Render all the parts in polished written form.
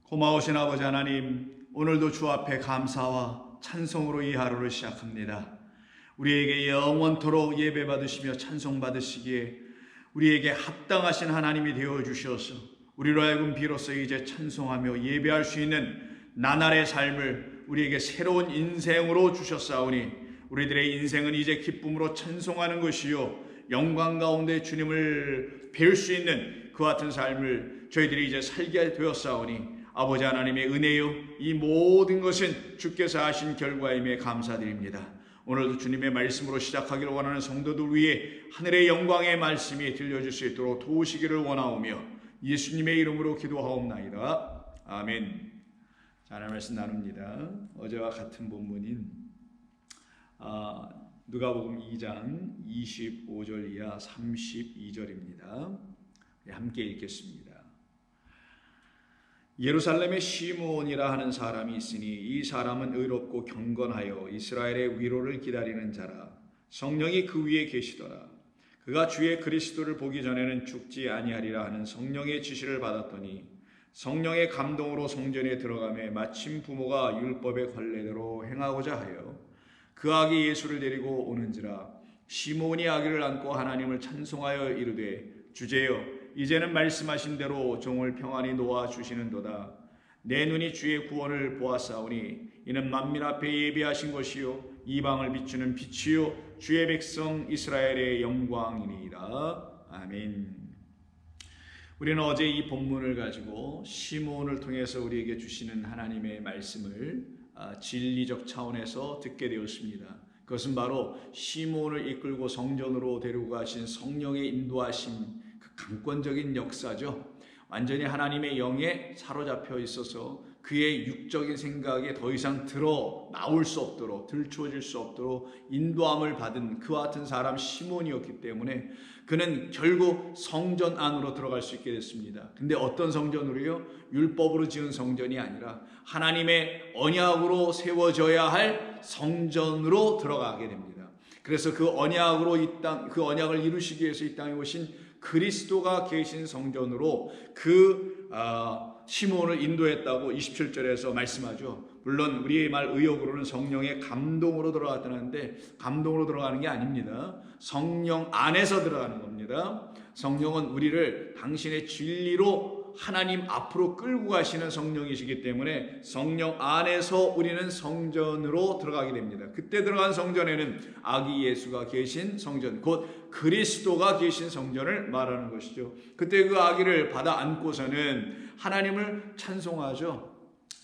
고마우신 아버지 하나님, 오늘도 주 앞에 감사와 찬송으로 이 하루를 시작합니다. 우리에게 영원토록 예배 받으시며 찬송 받으시기에 우리에게 합당하신 하나님이 되어주셔서 우리로 하여금 비로소 이제 찬송하며 예배할 수 있는 나날의 삶을 우리에게 새로운 인생으로 주셨사오니 우리들의 인생은 이제 기쁨으로 찬송하는 것이요 영광 가운데 주님을 뵐 수 있는 그 같은 삶을 저희들이 이제 살게 되었사오니 아버지 하나님의 은혜요 이 모든 것은 주께서 하신 결과임에 감사드립니다. 오늘도 주님의 말씀으로 시작하기를 원하는 성도들 위해 하늘의 영광의 말씀이 들려줄 수 있도록 도우시기를 원하오며 예수님의 이름으로 기도하옵나이다. 아멘. 자, 하나님 말씀 나눕니다. 어제와 같은 본문인 누가복음 2장 25절 이하 32절입니다. 함께 읽겠습니다. 예루살렘에 시므온이라 하는 사람이 있으니 이 사람은 의롭고 경건하여 이스라엘의 위로를 기다리는 자라. 성령이 그 위에 계시더라. 그가 주의 그리스도를 보기 전에는 죽지 아니하리라 하는 성령의 지시를 받았더니 성령의 감동으로 성전에 들어가매 마침 부모가 율법의 관례대로 행하고자 하여 그 아기 예수를 데리고 오는지라. 시므온이 아기를 안고 하나님을 찬송하여 이르되 주제여 이제는 말씀하신 대로 종을 평안히 놓아 주시는도다. 내 눈이 주의 구원을 보았사오니 이는 만민 앞에 예비하신 것이요 이방을 비추는 빛이요 주의 백성 이스라엘의 영광이니이다. 아멘. 우리는 어제 이 본문을 가지고 시므온을 통해서 우리에게 주시는 하나님의 말씀을 진리적 차원에서 듣게 되었습니다. 그것은 바로 시므온을 이끌고 성전으로 데리고 가신 성령의 인도하심, 강권적인 역사죠. 완전히 하나님의 영에 사로잡혀 있어서 그의 육적인 생각에 더 이상 들어 나올 수 없도록 들추어질 수 없도록 인도함을 받은 그와 같은 사람 시몬이었기 때문에 그는 결국 성전 안으로 들어갈 수 있게 됐습니다. 근데 어떤 성전으로요? 율법으로 지은 성전이 아니라 하나님의 언약으로 세워져야 할 성전으로 들어가게 됩니다. 그래서 그 언약으로 그 언약을 이루시기 위해서 이 땅에 오신 그리스도가 계신 성전으로 시므온을 인도했다고 27절에서 말씀하죠. 물론 우리의 말 의역으로는 성령의 감동으로 들어갔다는데 감동으로 들어가는 게 아닙니다. 성령 안에서 들어가는 겁니다. 성령은 우리를 당신의 진리로 하나님 앞으로 끌고 가시는 성령이시기 때문에 성령 안에서 우리는 성전으로 들어가게 됩니다. 그때 들어간 성전에는 아기 예수가 계신 성전, 곧 그리스도가 계신 성전을 말하는 것이죠. 그때 그 아기를 받아 안고서는 하나님을 찬송하죠.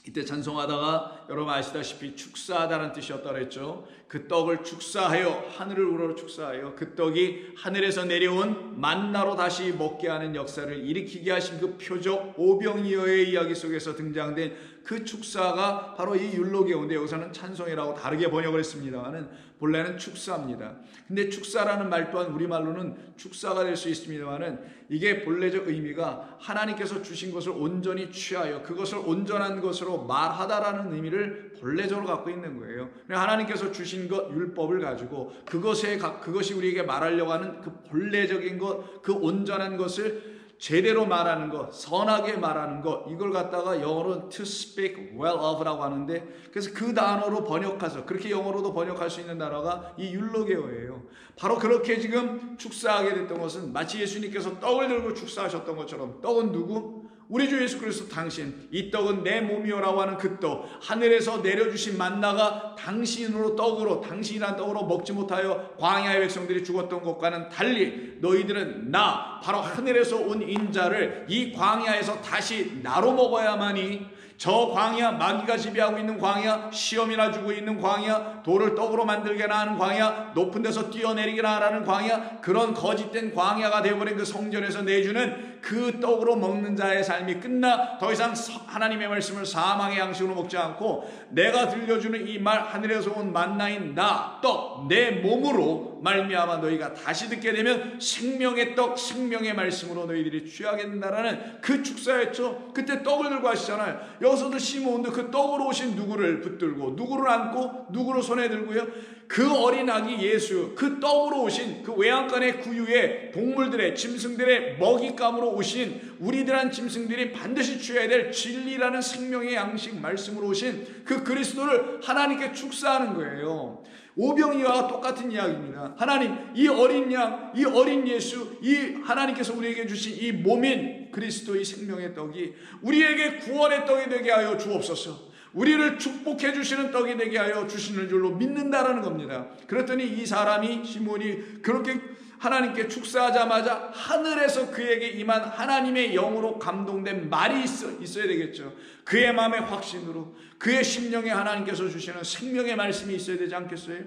이때 찬송하다가 여러분 아시다시피 축사하다는 뜻이었다고 했죠. 그 떡을 축사하여 하늘을 우러러 축사하여 그 떡이 하늘에서 내려온 만나로 다시 먹게 하는 역사를 일으키게 하신 그 표적 오병이어의 이야기 속에서 등장된 그 축사가 바로 이 율로게오인데 여기서는 찬송이라고 다르게 번역을 했습니다만은 본래는 축사입니다. 근데 축사라는 말 또한 우리말로는 축사가 될 수 있습니다만은 이게 본래적 의미가 하나님께서 주신 것을 온전히 취하여 그것을 온전한 것으로 말하다라는 의미를 본래적으로 갖고 있는 거예요. 하나님께서 주신 것 율법을 가지고 그것이 우리에게 말하려고 하는 그 본래적인 것, 그 온전한 것을 제대로 말하는 것, 선하게 말하는 것, 이걸 갖다가 영어로 to speak well of라고 하는데 그래서 그 단어로 번역해서 그렇게 영어로도 번역할 수 있는 단어가 이 율로게오예요. 바로 그렇게 지금 축사하게 됐던 것은 마치 예수님께서 떡을 들고 축사하셨던 것처럼 떡은 누구? 우리 주 예수 그리스도 당신, 이 떡은 내 몸이요라고 하는 그 떡, 하늘에서 내려주신 만나가 당신이란 떡으로 먹지 못하여 광야의 백성들이 죽었던 것과는 달리 너희들은 나 바로 하늘에서 온 인자를 이 광야에서 다시 나로 먹어야만이 저 광야, 마귀가 지배하고 있는 광야, 시험이나 주고 있는 광야, 돌을 떡으로 만들게나 하는 광야, 높은 데서 뛰어내리게나 하라는 광야, 그런 거짓된 광야가 되어버린 그 성전에서 내주는 그 떡으로 먹는 자의 삶이 끝나 더 이상 하나님의 말씀을 사망의 양식으로 먹지 않고 내가 들려주는 이 말 하늘에서 온 만나인 나, 떡, 내 몸으로 말미암아 너희가 다시 듣게 되면 생명의 떡, 생명의 말씀으로 너희들이 취하게 된다라는 그 축사였죠. 그때 떡을 들고 하시잖아요. 여기서도 시몬도 그 떡으로 오신 누구를 붙들고 누구를 안고 누구를 손에 들고요. 그 어린 아기 예수, 그 떡으로 오신 그 외양간의 구유의 동물들의 짐승들의 먹잇감으로 오신 우리들한 짐승들이 반드시 취해야 될 진리라는 생명의 양식 말씀으로 오신 그 그리스도를 하나님께 축사하는 거예요. 오병이와 똑같은 이야기입니다. 하나님, 이 어린 양, 이 어린 예수, 이 하나님께서 우리에게 주신 이 몸인 그리스도의 생명의 떡이 우리에게 구원의 떡이 되게 하여 주옵소서. 우리를 축복해 주시는 떡이 되게 하여 주시는 줄로 믿는다라는 겁니다. 그랬더니 이 사람이 시몬이 그렇게 하나님께 축사하자마자 하늘에서 그에게 임한 하나님의 영으로 감동된 말이 있어야 되겠죠. 그의 마음의 확신으로 그의 심령에 하나님께서 주시는 생명의 말씀이 있어야 되지 않겠어요?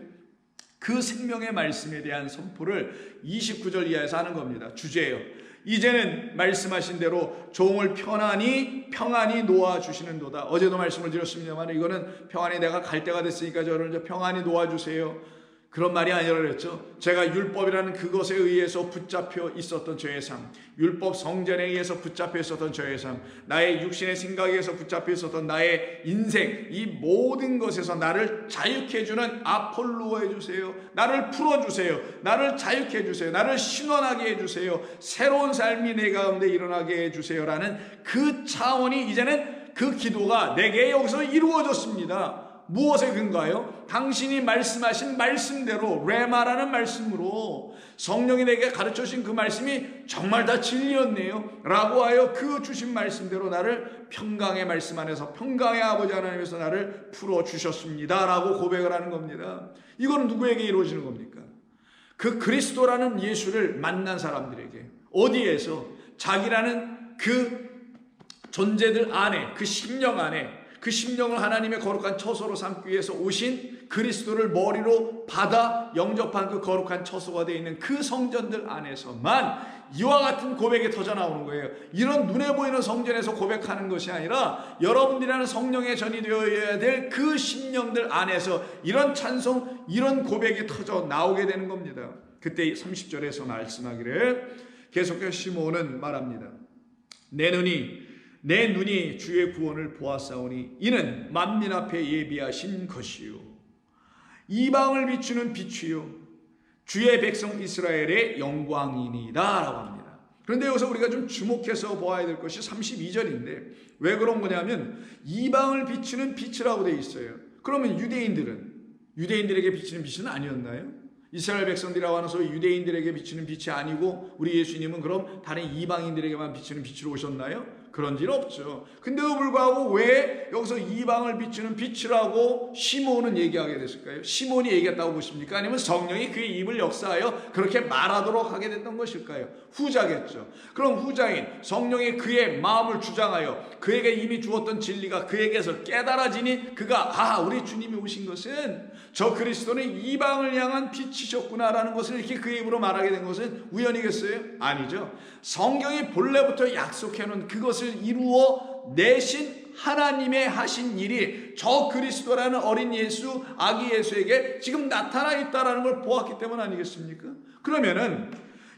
그 생명의 말씀에 대한 선포를 29절 이하에서 하는 겁니다. 주제예요. 이제는 말씀하신 대로 종을 평안히 놓아주시는도다. 어제도 말씀을 드렸습니다만 이거는 평안히 내가 갈 때가 됐으니까 저를 이제 평안히 놓아주세요. 그런 말이 아니라 그랬죠. 제가 율법이라는 그것에 의해서 붙잡혀 있었던 죄의 삶, 율법 성전에 의해서 붙잡혀 있었던 죄의 삶, 나의 육신의 생각에 의해서 붙잡혀 있었던 나의 인생, 이 모든 것에서 나를 자유케 해주는 아폴로 해주세요. 나를 풀어주세요. 나를 자유케 해주세요. 나를 신원하게 해주세요. 새로운 삶이 내 가운데 일어나게 해주세요라는 그 차원이 이제는 그 기도가 내게 여기서 이루어졌습니다. 무엇에 근거하여? 당신이 말씀하신 말씀대로 레마라는 말씀으로 성령이 내게 가르쳐 주신 그 말씀이 정말 다 진리였네요 라고 하여 그 주신 말씀대로 나를 평강의 말씀 안에서 평강의 아버지 하나님께서 나를 풀어주셨습니다 라고 고백을 하는 겁니다. 이거는 누구에게 이루어지는 겁니까? 그 그리스도라는 예수를 만난 사람들에게 어디에서? 자기라는 그 존재들 안에, 그 심령 안에, 그 심령을 하나님의 거룩한 처소로 삼기 위해서 오신 그리스도를 머리로 받아 영접한 그 거룩한 처소가 되어 있는 그 성전들 안에서만 이와 같은 고백이 터져나오는 거예요. 이런 눈에 보이는 성전에서 고백하는 것이 아니라 여러분들이라는 성령에 전이 되어야 될 그 심령들 안에서 이런 찬송, 이런 고백이 터져 나오게 되는 겁니다. 그때 30절에서 말씀하기를 계속해서 시몬은 말합니다. 내 눈이 주의 구원을 보았사오니 이는 만민 앞에 예비하신 것이요 이방을 비추는 빛이요 주의 백성 이스라엘의 영광이니이다 라고 합니다. 그런데 여기서 우리가 좀 주목해서 보아야 될 것이 32절인데 왜 그런 거냐면 이방을 비추는 빛이라고 되어 있어요. 그러면 유대인들에게 비치는 빛은 아니었나요? 이스라엘 백성들이라고 하는 소위 유대인들에게 비치는 빛이 아니고 우리 예수님은 그럼 다른 이방인들에게만 비치는 빛으로 오셨나요? 그런 일 없죠. 근데도 불구하고 왜 여기서 이방을 비추는 빛이라고 시몬은 얘기하게 됐을까요? 시몬이 얘기했다고 보십니까? 아니면 성령이 그의 입을 역사하여 그렇게 말하도록 하게 됐던 것일까요? 후자겠죠. 그럼 후자인 성령이 그의 마음을 주장하여 그에게 이미 주었던 진리가 그에게서 깨달아지니 그가 우리 주님이 오신 것은 저 그리스도는 이방을 향한 빛이셨구나라는 것을 이렇게 그의 입으로 말하게 된 것은 우연이겠어요? 아니죠. 성경이 본래부터 약속해놓은 그것을 이루어 내신 하나님의 하신 일이 저 그리스도라는 어린 예수, 아기 예수에게 지금 나타나 있다는 걸 보았기 때문 아니겠습니까? 그러면은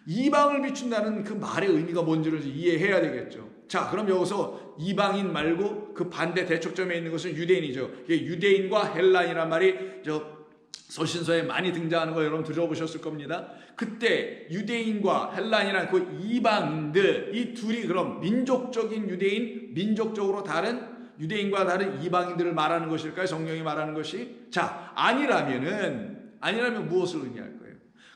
이방을 비춘다는 그 말의 의미가 뭔지를 이해해야 되겠죠. 자, 그럼 여기서 이방인 말고 그 반대 대척점에 있는 것은 유대인이죠. 이게 유대인과 헬라인이란 말이 서신서에 많이 등장하는 거 여러분 들어보셨을 겁니다. 그때 유대인과 헬라인이란 그 이방인들, 이 둘이 그럼 민족적인 유대인, 민족적으로 다른 유대인과 다른 이방인들을 말하는 것일까요? 성령이 말하는 것이? 자, 아니라면 무엇을 의미할 거예요?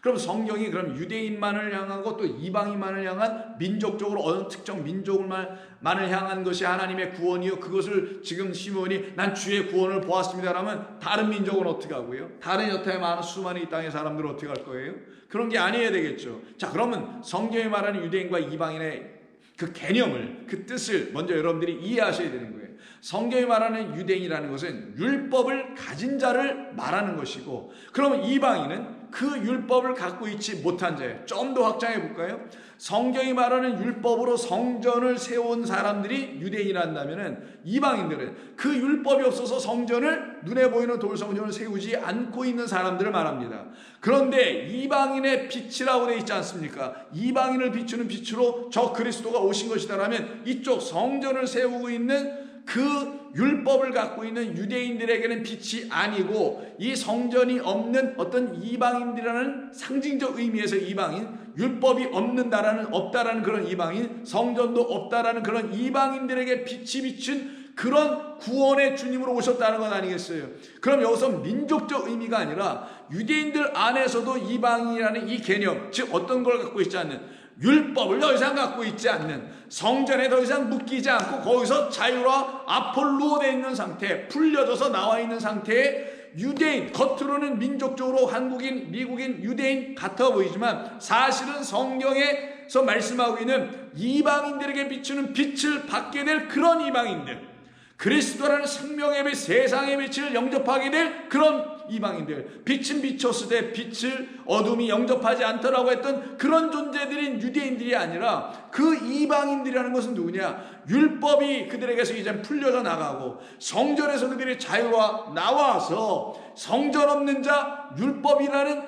그럼 성경이 그럼 유대인만을 향하고 또 이방인만을 향한 민족적으로 어느 특정 민족만을 향한 것이 하나님의 구원이요. 그것을 지금 시몬이 난 주의 구원을 보았습니다 라면 다른 민족은 어떻게 하고요? 다른 여타의 많은 수많은 이 땅의 사람들은 어떻게 할 거예요? 그런 게 아니어야 되겠죠. 자, 그러면 성경이 말하는 유대인과 이방인의 그 개념을, 그 뜻을 먼저 여러분들이 이해하셔야 되는 거예요. 성경이 말하는 유대인이라는 것은 율법을 가진 자를 말하는 것이고, 그러면 이방인은 그 율법을 갖고 있지 못한 자예요. 좀 더 확장해 볼까요? 성경이 말하는 율법으로 성전을 세운 사람들이 유대인이란다면 이방인들은 그 율법이 없어서 성전을, 눈에 보이는 돌성전을 세우지 않고 있는 사람들을 말합니다. 그런데 이방인의 빛이라고 되어 있지 않습니까? 이방인을 비추는 빛으로 저 그리스도가 오신 것이다라면 이쪽 성전을 세우고 있는 그 율법을 갖고 있는 유대인들에게는 빛이 아니고, 이 성전이 없는 어떤 이방인들이라는 상징적 의미에서 이방인, 율법이 없다라는 그런 이방인, 성전도 없다라는 그런 이방인들에게 빛이 비춘 그런 구원의 주님으로 오셨다는 건 아니겠어요? 그럼 여기서 민족적 의미가 아니라 유대인들 안에서도 이방인이라는 이 개념, 즉 어떤 걸 갖고 있지 않는, 율법을 더 이상 갖고 있지 않는, 성전에 더 이상 묶이지 않고 거기서 자유와 아폴로 되어 있는 상태, 풀려져서 나와 있는 상태의 유대인, 겉으로는 민족적으로 한국인, 미국인, 유대인 같아 보이지만 사실은 성경에서 말씀하고 있는 이방인들에게 비추는 빛을 받게 될 그런 이방인들, 그리스도라는 생명의 빛, 세상의 빛을 영접하게 될 그런 이방인들, 빛은 비쳤으되 빛을 어둠이 영접하지 않더라고 했던 그런 존재들인 유대인들이 아니라 그 이방인들이라는 것은 누구냐? 율법이 그들에게서 이제 풀려져 나가고 성전에서 그들이 자유와 나와서 성전 없는 자, 율법이라는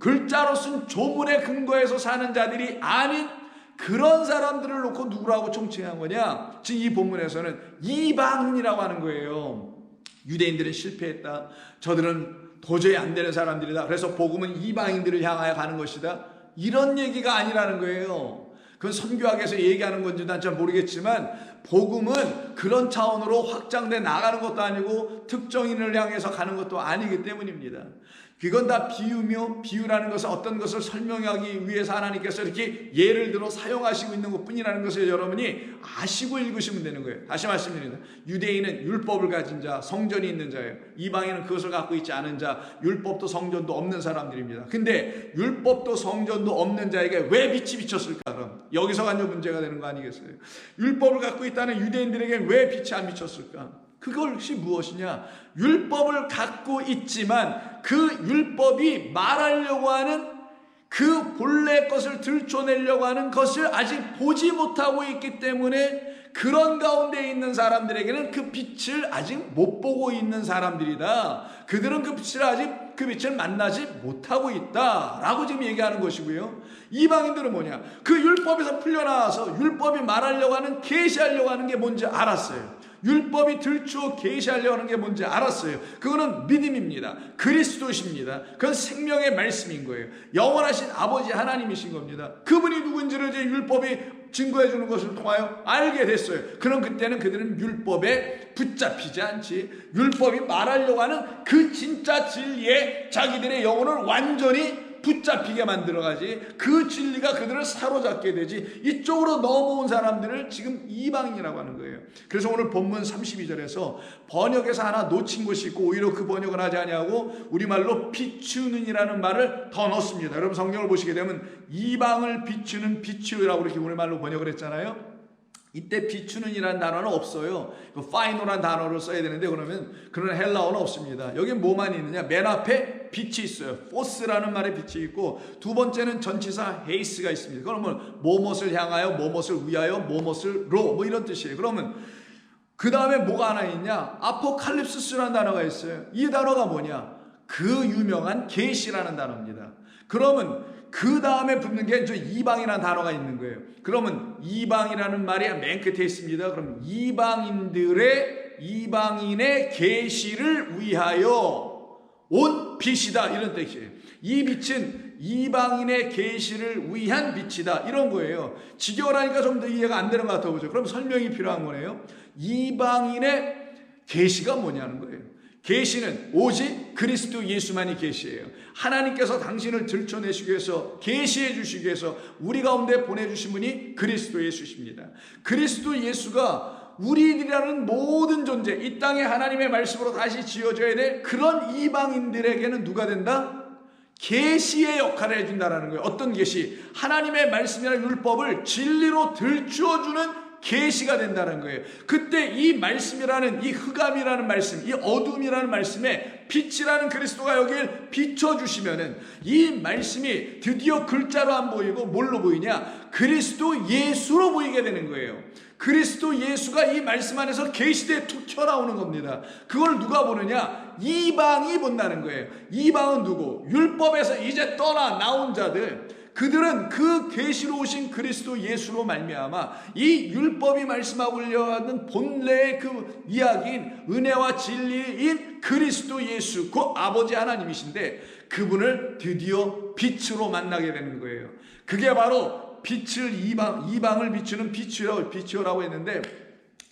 글자로 쓴 조문의 근거에서 사는 자들이 아닌 그런 사람들을 놓고 누구라고 총칭한 거냐? 지금 이 본문에서는 이방인이라고 하는 거예요. 유대인들은 실패했다. 저들은 도저히 안 되는 사람들이다. 그래서 복음은 이방인들을 향하여 가는 것이다. 이런 얘기가 아니라는 거예요. 그건 선교학에서 얘기하는 건지 난 잘 모르겠지만 복음은 그런 차원으로 확장돼 나가는 것도 아니고 특정인을 향해서 가는 것도 아니기 때문입니다. 그건 다 비유며, 비유라는 것은 어떤 것을 설명하기 위해서 하나님께서 이렇게 예를 들어 사용하시고 있는 것뿐이라는 것을 여러분이 아시고 읽으시면 되는 거예요. 다시 말씀드립니다. 유대인은 율법을 가진 자, 성전이 있는 자예요. 이방인은 그것을 갖고 있지 않은 자, 율법도 성전도 없는 사람들입니다. 근데 율법도 성전도 없는 자에게 왜 빛이 비쳤을까? 그럼 여기서 완전 문제가 되는 거 아니겠어요? 율법을 갖고 있다는 유대인들에게 왜 빛이 안 비쳤을까? 그것이 무엇이냐? 율법을 갖고 있지만 그 율법이 말하려고 하는 그 본래 것을 들춰내려고 하는 것을 아직 보지 못하고 있기 때문에 그런 가운데 있는 사람들에게는 그 빛을 아직 못 보고 있는 사람들이다. 그들은 그 빛을 아직 그 빛을 만나지 못하고 있다라고 지금 얘기하는 것이고요. 이방인들은 뭐냐? 그 율법에서 풀려나와서 율법이 말하려고 하는, 계시하려고 하는 게 뭔지 알았어요. 율법이 들추어 계시하려고 하는 게 뭔지 알았어요. 그거는 믿음입니다. 그리스도십니다. 그건 생명의 말씀인 거예요. 영원하신 아버지 하나님이신 겁니다. 그분이 누군지를 이제 율법이 증거해 주는 것을 통하여 알게 됐어요. 그럼 그때는 그들은 율법에 붙잡히지 않지, 율법이 말하려고 하는 그 진짜 진리에 자기들의 영혼을 완전히 붙잡히게 만들어가지, 그 진리가 그들을 사로잡게 되지, 이쪽으로 넘어온 사람들을 지금 이방인이라고 하는 거예요. 그래서 오늘 본문 32절에서 번역에서 하나 놓친 것이 있고 오히려 그 번역을 하지 아니하고 우리말로 비추는이라는 말을 더 넣습니다. 여러분 성경을 보시게 되면 이방을 비추는 비추라고 이렇게 우리말로 번역을 했잖아요. 이때 비추는이라는 단어는 없어요. 파이노라는 단어를 써야 되는데 그러면 그런 헬라어는 없습니다. 여기 뭐만 있느냐? 맨 앞에 빛이 있어요. 포스라는 말에 빛이 있고, 두 번째는 전치사 헤이스가 있습니다. 그러면 뭐뭇을 향하여, 뭐뭇을 위하여, 뭐뭇을로, 뭐 이런 뜻이에요. 그러면 그 다음에 뭐가 하나 있냐? 아포칼립스라는 단어가 있어요. 이 단어가 뭐냐? 그 유명한 계시라는 단어입니다. 그러면 그 다음에 붙는 게 저 이방이라는 단어가 있는 거예요. 그러면 이방이라는 말이 맨 끝에 있습니다. 그럼 이방인의 계시를 위하여 온 빛이다, 이런 뜻이에요. 이 빛은 이방인의 계시를 위한 빛이다, 이런 거예요. 직역하니까 좀 더 이해가 안 되는 것 같아 보죠. 그럼 설명이 필요한 거네요. 이방인의 계시가 뭐냐는 거예요. 계시는 오직 그리스도 예수만이 계시예요. 하나님께서 당신을 들춰내시기 위해서, 계시해 주시기 위해서 우리 가운데 보내주신 분이 그리스도 예수십니다. 그리스도 예수가 우리들이라는 모든 존재, 이 땅에 하나님의 말씀으로 다시 지어져야 될 그런 이방인들에게는 누가 된다? 계시의 역할을 해준다라는 거예요. 어떤 계시? 하나님의 말씀이나 율법을 진리로 들추어주는 계시가 된다는 거예요. 그때 이 말씀이라는, 이 흑암이라는 말씀, 이 어둠이라는 말씀에 빛이라는 그리스도가 여기를 비춰주시면은 이 말씀이 드디어 글자로 안 보이고 뭘로 보이냐? 그리스도 예수로 보이게 되는 거예요. 그리스도 예수가 이 말씀 안에서 계시되어 툭 튀어나오는 겁니다. 그걸 누가 보느냐? 이방이 본다는 거예요. 이방은 누구? 율법에서 이제 나온 자들. 그들은 그 계시로 오신 그리스도 예수로 말미암아 이 율법이 말씀하고려 하는 본래의 그 이야기인 은혜와 진리인 그리스도 예수, 그 아버지 하나님이신데 그분을 드디어 빛으로 만나게 되는 거예요. 그게 바로 빛을 이방을 비추는 빛이라고 했는데,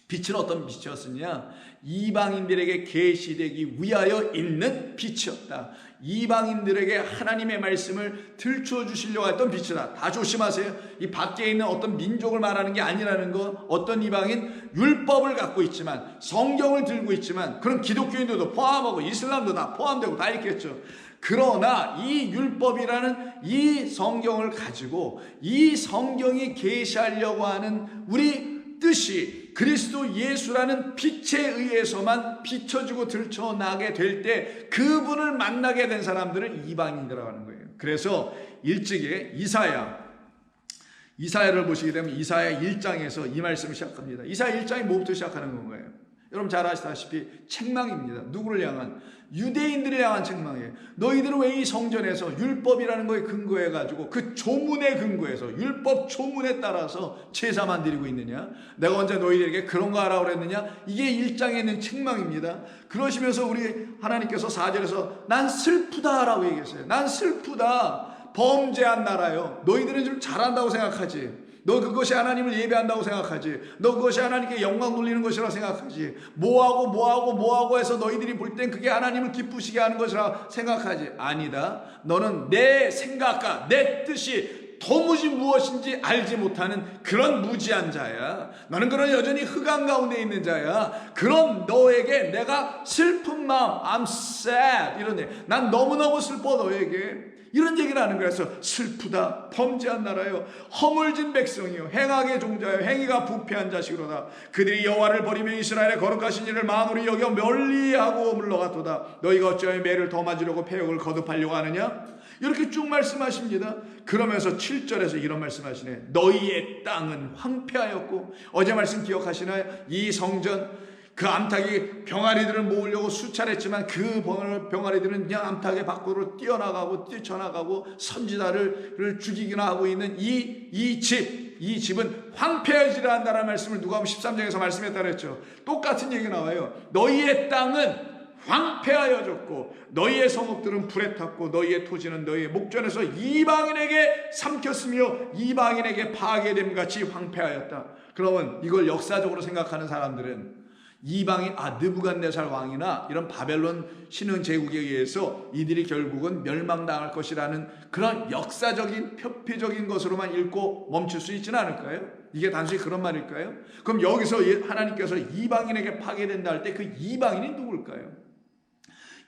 빛은 어떤 빛이었느냐? 이방인들에게 계시되기 위하여 있는 빛이었다. 이방인들에게 하나님의 말씀을 들추어 주시려고 했던 빛이다. 다 조심하세요. 이 밖에 있는 어떤 민족을 말하는 게 아니라는 거. 어떤 이방인 율법을 갖고 있지만, 성경을 들고 있지만, 그런 기독교인들도 포함하고 이슬람도 다 포함되고 다 있겠죠. 그러나 이 율법이라는 이 성경을 가지고 이 성경이 계시하려고 하는 우리 뜻이 그리스도 예수라는 빛에 의해서만 비춰지고 들춰나게 될 때 그분을 만나게 된 사람들을 이방인이라고 하는 거예요. 그래서 일찍이 이사야를 보시게 되면 이사야 1장에서 이 말씀을 시작합니다. 이사야 1장이 뭐부터 시작하는 건가요? 여러분 잘 아시다시피 책망입니다. 누구를 향한? 유대인들을 향한 책망이에요. 너희들은 왜 이 성전에서 율법이라는 거에 근거해가지고 그 조문에 근거해서 율법 조문에 따라서 제사만 드리고 있느냐? 내가 언제 너희들에게 그런 거 하라고 그랬느냐? 이게 1장에 있는 책망입니다. 그러시면서 우리 하나님께서 4절에서 난 슬프다라고 얘기했어요. 난 슬프다. 범죄한 나라요. 너희들은 좀 잘한다고 생각하지. 너 그것이 하나님을 예배한다고 생각하지. 너 그것이 하나님께 영광 돌리는 것이라고 생각하지. 뭐하고 해서 너희들이 볼 땐 그게 하나님을 기쁘시게 하는 것이라고 생각하지. 아니다. 너는 내 생각과 내 뜻이 도무지 무엇인지 알지 못하는 그런 무지한 자야. 너는 그런 여전히 흑암 가운데 있는 자야. 그런 너에게 내가 슬픈 마음, I'm sad 이런 난 너무너무 슬퍼 너에게. 이런 얘기를 하는 거예요. 그래서 슬프다. 범죄한 나라요. 허물진 백성이요. 행악의 종자요. 행위가 부패한 자식으로다. 그들이 여호와를 버리며 이스라엘의 거룩하신 이를 마음으로 여겨 멀리하고 물러갔도다. 너희가 어찌하여 매를 더 맞으려고 패역을 거듭하려고 하느냐? 이렇게 쭉 말씀하십니다. 그러면서 7절에서 이런 말씀하시네. 너희의 땅은 황폐하였고, 어제 말씀 기억하시나요? 이 성전 그 암탉이 병아리들을 모으려고 수차례했지만 그 병아리들은 그냥 암탉의 밖으로 뛰어나가고 뛰쳐나가고 선지자를 죽이기나 하고 있는 이 집은 황폐해지려 한다는 말씀을 누가복음 13장에서 말씀했다 그랬죠. 똑같은 얘기 나와요. 너희의 땅은 황폐하여졌고 너희의 성읍들은 불에 탔고 너희의 토지는 너희의 목전에서 이방인에게 삼켰으며 이방인에게 파괴됨 같이 황폐하였다. 그러면 이걸 역사적으로 생각하는 사람들은 이방인 느부갓네살 왕이나 이런 바벨론 신흥 제국에 의해서 이들이 결국은 멸망당할 것이라는 그런 역사적인 표피적인 것으로만 읽고 멈출 수 있지는 않을까요? 이게 단순히 그런 말일까요? 그럼 여기서 하나님께서 이방인에게 파괴된다 할 때 그 이방인이 누굴까요?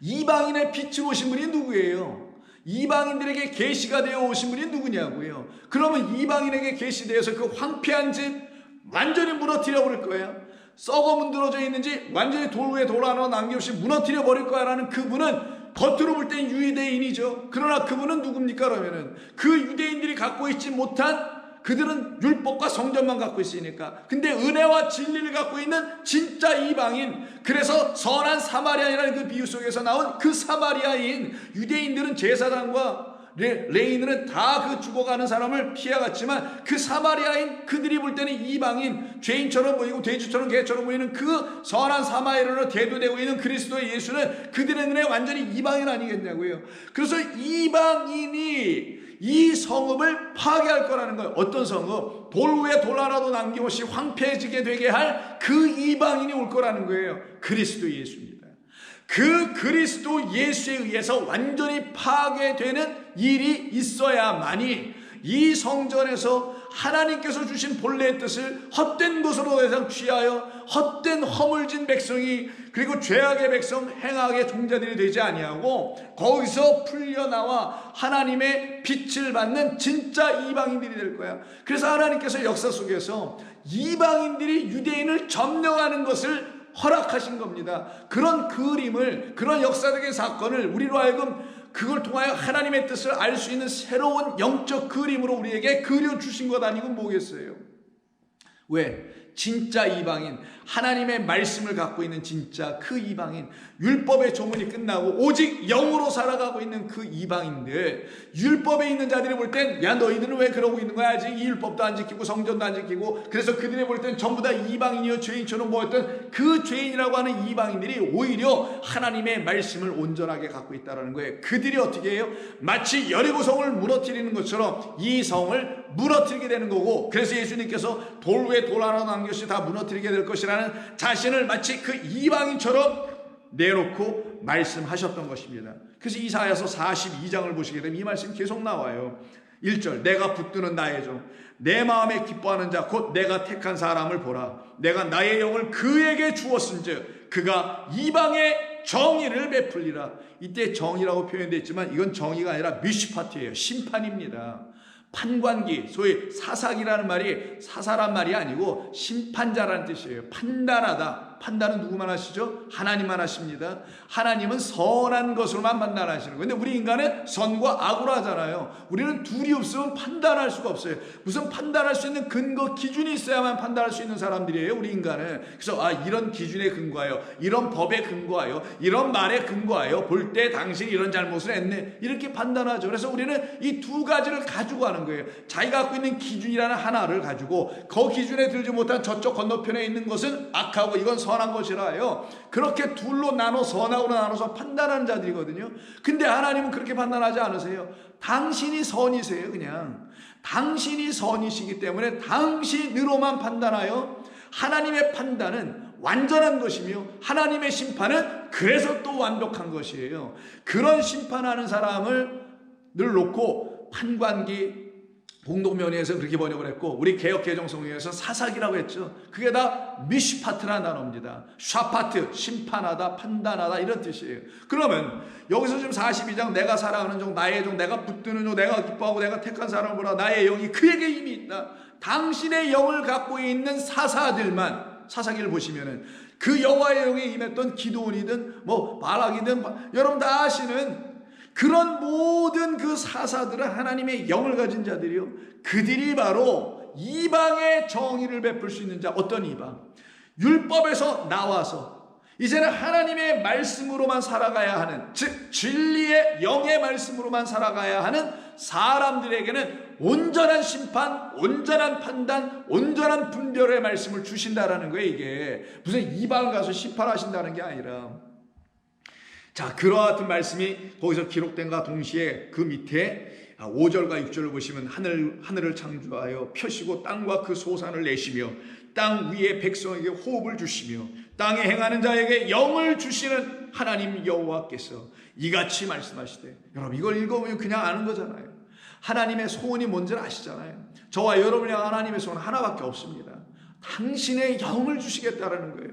이방인의 빛으로 오신 분이 누구예요? 이방인들에게 계시가 되어 오신 분이 누구냐고요? 그러면 이방인에게 계시되어서 그 황폐한 집 완전히 무너뜨려 버릴 거예요. 썩어 문드러져 있는지 완전히 돌 위에 돌 하나 남김없이 무너뜨려 버릴 거야라는 그분은 겉으로 볼 땐 유대인이죠. 그러나 그분은 누굽니까? 그러면은 그 유대인들이 갖고 있지 못한, 그들은 율법과 성전만 갖고 있으니까. 근데 은혜와 진리를 갖고 있는 진짜 이방인, 그래서 선한 사마리아인이라는 그 비유 속에서 나온 그 사마리아인, 유대인들은 제사장과 레인들은 다 그 죽어가는 사람을 피해갔지만 그 사마리아인, 그들이 볼 때는 이방인, 죄인처럼 보이고 돼지처럼 개처럼 보이는 그 선한 사마리아인으로 대두되고 있는 그리스도의 예수는 그들의 눈에 완전히 이방인 아니겠냐고요. 그래서 이방인이 이 성읍을 파괴할 거라는 거예요. 어떤 성읍? 돌 위에 돌 하나도 남김없이 황폐해지게 되게 할 그 이방인이 올 거라는 거예요. 그리스도 예수입니다. 그 그리스도 예수에 의해서 완전히 파괴되는 일이 있어야만이 이 성전에서 하나님께서 주신 본래의 뜻을 헛된 것으로 대상 취하여 헛된 허물진 백성이, 그리고 죄악의 백성, 행악의 종자들이 되지 아니하고 거기서 풀려나와 하나님의 빛을 받는 진짜 이방인들이 될 거야. 그래서 하나님께서 역사 속에서 이방인들이 유대인을 점령하는 것을 허락하신 겁니다. 그런 그림을, 그런 역사적인 사건을 우리로 하여금 그걸 통하여 하나님의 뜻을 알 수 있는 새로운 영적 그림으로 우리에게 그려주신 것 아니고 뭐겠어요? 왜? 진짜 이방인, 하나님의 말씀을 갖고 있는 진짜 그 이방인, 율법의 조문이 끝나고 오직 영으로 살아가고 있는 그 이방인들, 율법에 있는 자들이 볼 땐 야 너희들은 왜 그러고 있는 거야? 아직 이 율법도 안 지키고 성전도 안 지키고, 그래서 그들이 볼 땐 전부 다 이방인이요 죄인처럼 보였던 그 죄인이라고 하는 이방인들이 오히려 하나님의 말씀을 온전하게 갖고 있다는 거예요. 그들이 어떻게 해요? 마치 여리고성을 무너뜨리는 것처럼 이 성을 무너뜨리게 되는 거고, 그래서 예수님께서 돌 위에 돌 하나 남긴 것이 다 무너뜨리게 될 것이라는 자신을 마치 그 이방인처럼 내놓고 말씀하셨던 것입니다. 그래서 이사야서 42장을 보시게 되면 이 말씀이 계속 나와요. 1절, 내가 붙드는 나의 종, 내 마음에 기뻐하는 자 곧 내가 택한 사람을 보라. 내가 나의 영을 그에게 주었은즉 그가 이방의 정의를 베풀리라. 이때 정의라고 표현되어 있지만 이건 정의가 아니라 미슈파트예요. 심판입니다. 판관기, 소위 사삭이라는 말이 사사란 말이 아니고 심판자라는 뜻이에요. 판단하다. 판단은 누구만 하시죠? 하나님만 하십니다. 하나님은 선한 것으로만 판단하시는 거예요. 근데 우리 인간은 선과 악으로 하잖아요. 우리는 둘이 없으면 판단할 수가 없어요. 무슨 판단할 수 있는 근거, 기준이 있어야만 판단할 수 있는 사람들이에요, 우리 인간은. 그래서 이런 기준에 근거하여, 이런 법에 근거하여, 이런 말에 근거하여 볼 때 당신이 이런 잘못을 했네, 이렇게 판단하죠. 그래서 우리는 이 두 가지를 가지고 하는 거예요. 자기가 갖고 있는 기준이라는 하나를 가지고 그 기준에 들지 못한 저쪽 건너편에 있는 것은 악하고 이건 선한 것이라요. 그렇게 둘로 나눠, 선악으로 나눠서 판단하는 자들이거든요. 근데 하나님은 그렇게 판단하지 않으세요. 당신이 선이세요. 그냥 당신이 선이시기 때문에 당신으로만 판단하여, 하나님의 판단은 완전한 것이며 하나님의 심판은 그래서 또 완벽한 것이에요. 그런 심판하는 사람을 늘 놓고 판관기, 공동면의에서 그렇게 번역을 했고, 우리 개역개정성경에서 사삭이라고 했죠. 그게 다 미슈파트라는 단어입니다. 샤파트, 심판하다, 판단하다, 이런 뜻이에요. 그러면 여기서 지금 42장, 내가 사랑하는 종, 나의 종, 내가 붙드는 종, 내가 기뻐하고 내가 택한 사람을 보라, 나의 영이 그에게 힘이 있다. 당신의 영을 갖고 있는 사사들만, 사사기를 보시면은 그 여호와의 영에 임했던 기드온이든 바락이든 여러분 다 아시는 그런 모든 그 사사들은 하나님의 영을 가진 자들이요, 그들이 바로 이방의 정의를 베풀 수 있는 자. 어떤 이방? 율법에서 나와서 이제는 하나님의 말씀으로만 살아가야 하는, 즉 진리의 영의 말씀으로만 살아가야 하는 사람들에게는 온전한 심판, 온전한 판단, 온전한 분별의 말씀을 주신다라는 거예요. 이게 무슨 이방 가서 심판하신다는 게 아니라, 자, 그와 같은 말씀이 거기서 기록된과 동시에 그 밑에 5절과 6절을 보시면 하늘을 창조하여 펴시고 땅과 그 소산을 내시며 땅 위에 백성에게 호흡을 주시며 땅에 행하는 자에게 영을 주시는 하나님 여호와께서 이같이 말씀하시되, 여러분 이걸 읽어보면 그냥 아는 거잖아요. 하나님의 소원이 뭔지를 아시잖아요. 저와 여러분이 하나님의 소원 하나밖에 없습니다. 당신의 영을 주시겠다라는 거예요.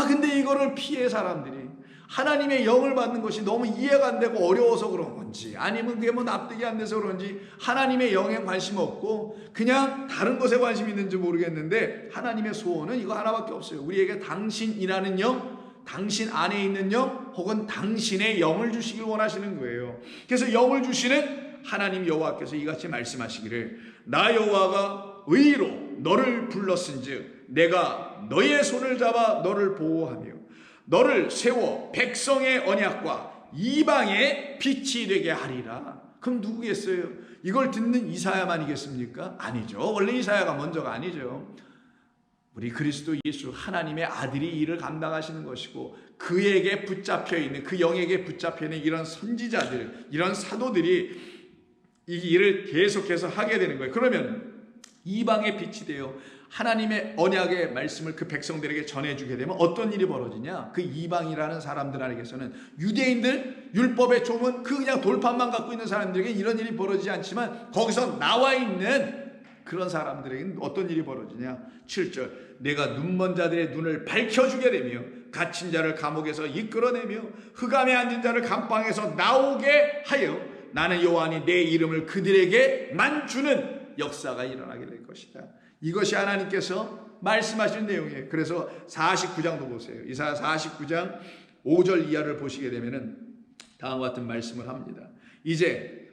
근데 이거를 피해 사람들이 하나님의 영을 받는 것이 너무 이해가 안 되고 어려워서 그런 건지, 아니면 그게 납득이 안 돼서 그런지 하나님의 영에 관심 없고 그냥 다른 것에 관심이 있는지 모르겠는데, 하나님의 소원은 이거 하나밖에 없어요. 우리에게 당신이라는 영, 당신 안에 있는 영, 혹은 당신의 영을 주시길 원하시는 거예요. 그래서 영을 주시는 하나님 여호와께서 이같이 말씀하시기를, 나 여호와가 의로 너를 불렀은즉 내가 너의 손을 잡아 너를 보호하며 너를 세워 백성의 언약과 이방의 빛이 되게 하리라. 그럼 누구겠어요? 이걸 듣는 이사야만이겠습니까? 아니죠. 원래 이사야가 먼저가 아니죠. 우리 그리스도 예수 하나님의 아들이 이를 감당하시는 것이고, 그에게 붙잡혀 있는, 그 영에게 붙잡혀 있는 이런 선지자들, 이런 사도들이 이 일을 계속해서 하게 되는 거예요. 그러면 이방의 빛이 되어 하나님의 언약의 말씀을 그 백성들에게 전해주게 되면 어떤 일이 벌어지냐? 그 이방이라는 사람들에게서는, 유대인들 율법의 조문 그냥 돌판만 갖고 있는 사람들에게 이런 일이 벌어지지 않지만, 거기서 나와 있는 그런 사람들에게는 어떤 일이 벌어지냐? 7절, 내가 눈먼 자들의 눈을 밝혀주게 되며 갇힌 자를 감옥에서 이끌어내며 흑암에 앉은 자를 감방에서 나오게 하여 나는 여호와니 내 이름을 그들에게만 주는 역사가 일어나게 될 것이다. 이것이 하나님께서 말씀하시는 내용이에요. 그래서 49장도 보세요. 이사야 49장 5절 이하를 보시게 되면은 다음과 같은 말씀을 합니다. 이제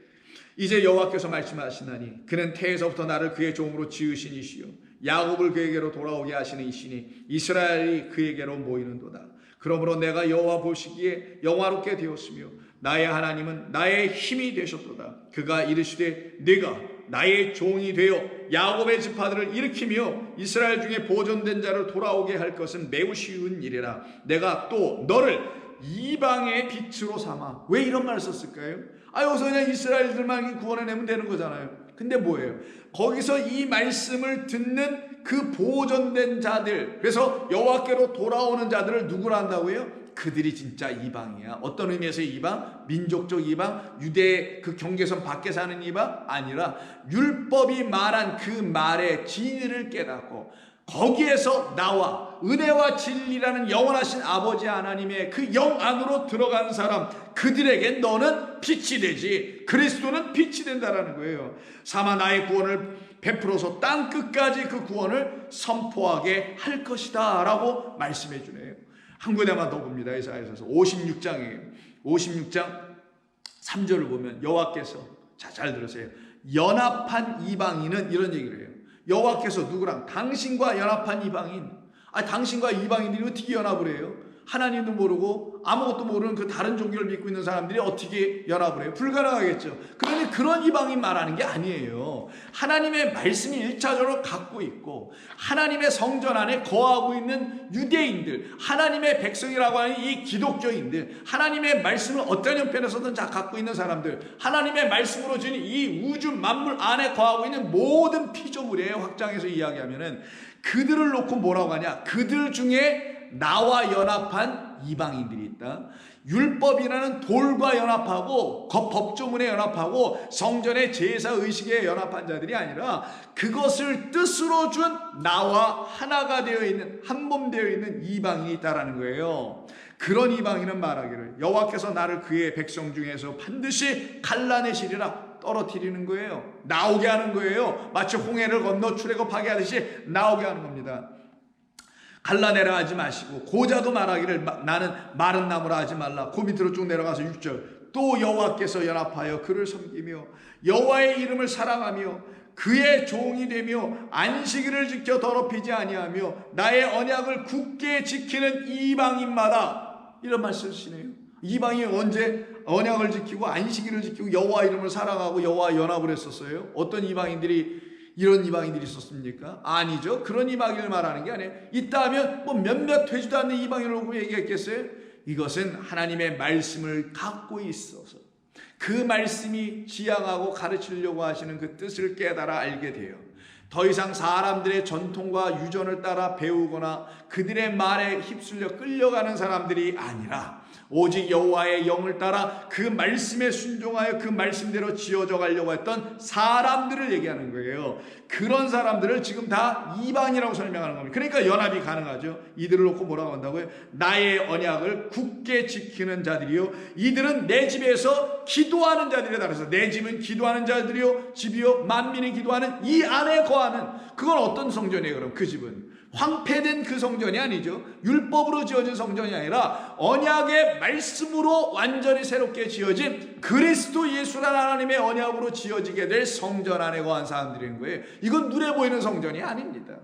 여호와께서 말씀하시나니 그는 태에서부터 나를 그의 종으로 지으신 이시요 야곱을 그에게로 돌아오게 하시는 이시니 이스라엘이 그에게로 모이는도다. 그러므로 내가 여호와 보시기에 영화롭게 되었으며 나의 하나님은 나의 힘이 되셨도다. 그가 이르시되 네가 나의 종이 되어 야곱의 지파들을 일으키며 이스라엘 중에 보존된 자를 돌아오게 할 것은 매우 쉬운 일이라. 내가 또 너를 이방의 빛으로 삼아. 왜 이런 말을 썼을까요? 여기서 그냥 이스라엘들만 구원해내면 되는 거잖아요. 근데 뭐예요? 거기서 이 말씀을 듣는 그 보존된 자들, 그래서 여호와께로 돌아오는 자들을 누구라 한다고요? 그들이 진짜 이방이야. 어떤 의미에서 이방? 민족적 이방? 유대 그 경계선 밖에 사는 이방? 아니라 율법이 말한 그 말의 진리를 깨닫고 거기에서 나와 은혜와 진리라는 영원하신 아버지 하나님의 그 영 안으로 들어간 사람, 그들에게 너는 빛이 되지, 그리스도는 빛이 된다라는 거예요. 사마 나의 구원을 베풀어서 땅 끝까지 그 구원을 선포하게 할 것이다 라고 말씀해 주네요. 한 군데만 더 봅니다. 이사야서 56장이에요. 56장 3절을 보면 여호와께서, 잘 들으세요, 연합한 이방인은 이런 얘기를 해요. 여호와께서 누구랑? 당신과 연합한 이방인. 당신과 이방인들이 어떻게 연합을 해요? 하나님도 모르고 아무것도 모르는 그 다른 종교를 믿고 있는 사람들이 어떻게 연합을 해요? 불가능하겠죠. 그러니 그런 이방인 말하는 게 아니에요. 하나님의 말씀이 1차적으로 갖고 있고 하나님의 성전 안에 거하고 있는 유대인들, 하나님의 백성이라고 하는 이 기독교인들, 하나님의 말씀을 어떤 형편에서든 다 갖고 있는 사람들, 하나님의 말씀으로 지은 이 우주 만물 안에 거하고 있는 모든 피조물이에요. 확장해서 이야기하면은 그들을 놓고 뭐라고 하냐? 그들 중에 나와 연합한 이방인들이 있다. 율법이라는 돌과 연합하고 법조문에 연합하고 성전의 제사 의식에 연합한 자들이 아니라 그것을 뜻으로 준 나와 하나가 되어 있는, 한 몸 되어 있는 이방인이 있다라는 거예요. 그런 이방인은 말하기를 여호와께서 나를 그의 백성 중에서 반드시 갈라내시리라, 떨어뜨리는 거예요. 나오게 하는 거예요. 마치 홍해를 건너 출애굽하게 하듯이 나오게 하는 겁니다. 갈라내라 하지 마시고 고자도 말하기를 나는 마른 나무라 하지 말라. 그 밑으로 쭉 내려가서 6절 또 여호와께서 연합하여 그를 섬기며 여호와의 이름을 사랑하며 그의 종이 되며 안식일을 지켜 더럽히지 아니하며 나의 언약을 굳게 지키는 이방인마다, 이런 말씀을 쓰시네요. 이방인이 언제 언약을 지키고 안식일을 지키고 여호와 이름을 사랑하고 여호와 연합을 했었어요? 어떤 이방인들이 이런 이방인들이 있었습니까? 아니죠. 그런 이방인을 말하는 게 아니에요. 있다 하면 뭐 몇몇 되지도 않는 이방인을 놓고 얘기했겠어요? 이것은 하나님의 말씀을 갖고 있어서 그 말씀이 지향하고 가르치려고 하시는 그 뜻을 깨달아 알게 돼요. 더 이상 사람들의 전통과 유전을 따라 배우거나 그들의 말에 휩쓸려 끌려가는 사람들이 아니라 오직 여호와의 영을 따라 그 말씀에 순종하여 그 말씀대로 지어져 가려고 했던 사람들을 얘기하는 거예요. 그런 사람들을 지금 다 이방이라고 설명하는 겁니다. 그러니까 연합이 가능하죠. 이들을 놓고 뭐라고 한다고요? 나의 언약을 굳게 지키는 자들이요, 이들은 내 집에서 기도하는 자들이다. 그래서 내 집은 기도하는 자들이요 집이요 만민이 기도하는 이 안에 거하는, 그건 어떤 성전이에요? 그럼 그 집은 황폐된 그 성전이 아니죠. 율법으로 지어진 성전이 아니라 언약의 말씀으로 완전히 새롭게 지어진 그리스도 예수라는 하나님의 언약으로 지어지게 될 성전 안에 거한 사람들인 거예요. 이건 눈에 보이는 성전이 아닙니다.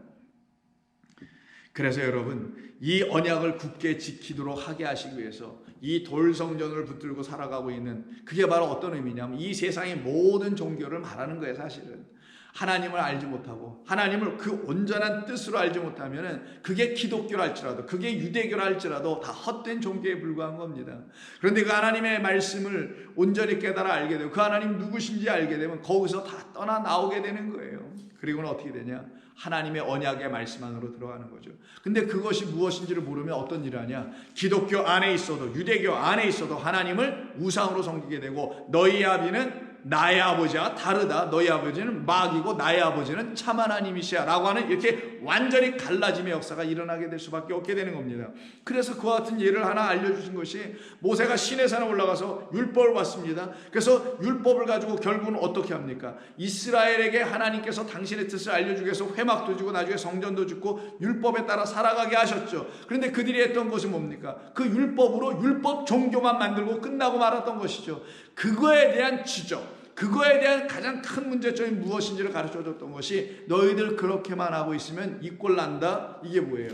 그래서 여러분, 이 언약을 굳게 지키도록 하게 하시기 위해서 이 돌 성전을 붙들고 살아가고 있는, 그게 바로 어떤 의미냐면 이 세상의 모든 종교를 말하는 거예요. 사실은 하나님을 알지 못하고 하나님을 그 온전한 뜻으로 알지 못하면 그게 기독교라 할지라도 그게 유대교라 할지라도 다 헛된 종교에 불과한 겁니다. 그런데 그 하나님의 말씀을 온전히 깨달아 알게 되고 그 하나님 누구신지 알게 되면 거기서 다 떠나 나오게 되는 거예요. 그리고는 어떻게 되냐? 하나님의 언약의 말씀 안으로 들어가는 거죠. 근데 그것이 무엇인지를 모르면 어떤 일을 하냐? 기독교 안에 있어도 유대교 안에 있어도 하나님을 우상으로 섬기게 되고 너희 아비는 나의 아버지와 다르다. 너희 아버지는 마귀고 나의 아버지는 참 하나님이시야 라고 하는 이렇게 완전히 갈라짐의 역사가 일어나게 될 수밖에 없게 되는 겁니다. 그래서 그와 같은 예를 하나 알려주신 것이 모세가 시내산에 올라가서 율법을 받습니다. 그래서 율법을 가지고 결국은 어떻게 합니까? 이스라엘에게 하나님께서 당신의 뜻을 알려주기 위해서 회막도 주고 나중에 성전도 짓고 율법에 따라 살아가게 하셨죠. 그런데 그들이 했던 것은 뭡니까? 그 율법으로 율법 종교만 만들고 끝나고 말았던 것이죠. 그거에 대한 지적, 그거에 대한 가장 큰 문제점이 무엇인지를 가르쳐줬던 것이 너희들 그렇게만 하고 있으면 이 꼴 난다. 이게 뭐예요?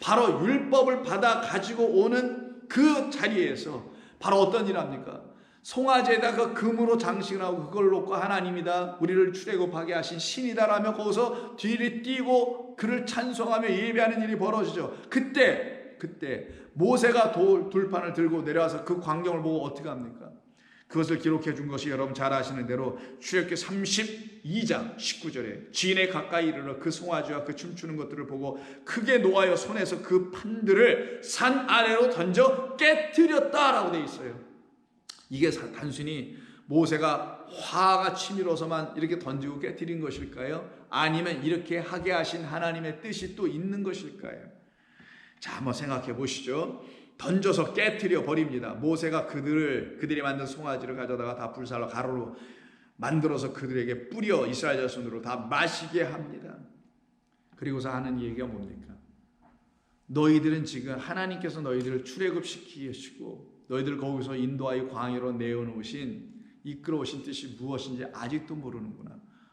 바로 율법을 받아 가지고 오는 그 자리에서 바로 어떤 일을 합니까? 송아지에다가 금으로 장식을 하고 그걸 놓고 하나님이다, 우리를 출애굽하게 하신 신이다라며 거기서 뒤를 띄고 그를 찬송하며 예배하는 일이 벌어지죠. 그때 모세가 돌판을 들고 내려와서 그 광경을 보고 어떻게 합니까? 그것을 기록해 준 것이 여러분 잘 아시는 대로 출애굽기 32장 19절에 진에 가까이 이르러 그 송아지와 그 춤추는 것들을 보고 크게 노하여 손에서 그 판들을 산 아래로 던져 깨뜨렸다라고 되어 있어요. 이게 단순히 모세가 화가 치밀어서만 이렇게 던지고 깨뜨린 것일까요? 아니면 이렇게 하게 하신 하나님의 뜻이 또 있는 것일까요? 자, 한번 생각해 보시죠. 던져서 깨뜨려 버립니다. 모세가 그들이 만든 송아지를 가져다가 다 불살로 가루로 만들어서 그들에게 뿌려 이스라엘 자손으로 다 마시게 합니다. 그리고서 하는 얘기가 뭡니까? 너희들은 지금 하나님께서 너희들을 출애굽시키시고 너희들 거기서 인도하여 광야로 내어놓으신 이끌어오신 뜻이 무엇인지 아직도 모르는구나.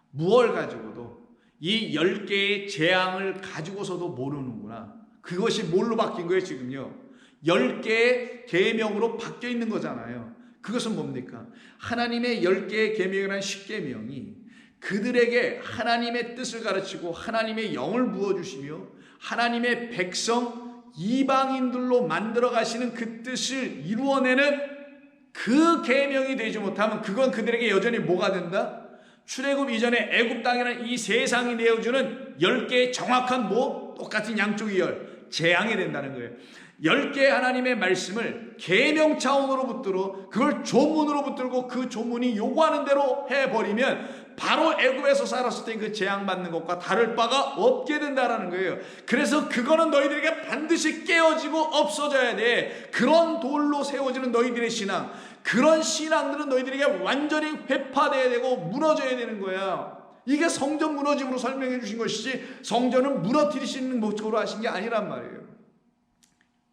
무엇을 가지고도 이 10개의 재앙을 가지고서도 모르는구나. 그것이 뭘로 바뀐 거예요 지금요? 10개의 계명으로 바뀌어 있는 거잖아요. 그것은 뭡니까? 하나님의 10개의 계명이라는 10계명이 그들에게 하나님의 뜻을 가르치고 하나님의 영을 부어주시며 하나님의 백성 이방인들로 만들어 가시는 그 뜻을 이루어내는 그 계명이 되지 못하면 그건 그들에게 여전히 뭐가 된다? 출애굽 이전에 애굽 땅이라는 이 세상이 내어주는 10개의 정확한 똑같은 양쪽의 재앙이 된다는 거예요. 10개의 하나님의 말씀을 계명 차원으로 붙들어 그걸 조문으로 붙들고 그 조문이 요구하는 대로 해버리면 바로 애굽에서 살았을 때 그 재앙받는 것과 다를 바가 없게 된다는 거예요. 그래서 그거는 너희들에게 반드시 깨어지고 없어져야 돼. 그런 돌로 세워지는 너희들의 신앙, 그런 신앙들은 너희들에게 완전히 회파되어야 되고 무너져야 되는 거야. 이게 성전 무너짐으로 설명해 주신 것이지 성전을 무너뜨리시는 목적으로 하신 게 아니란 말이에요.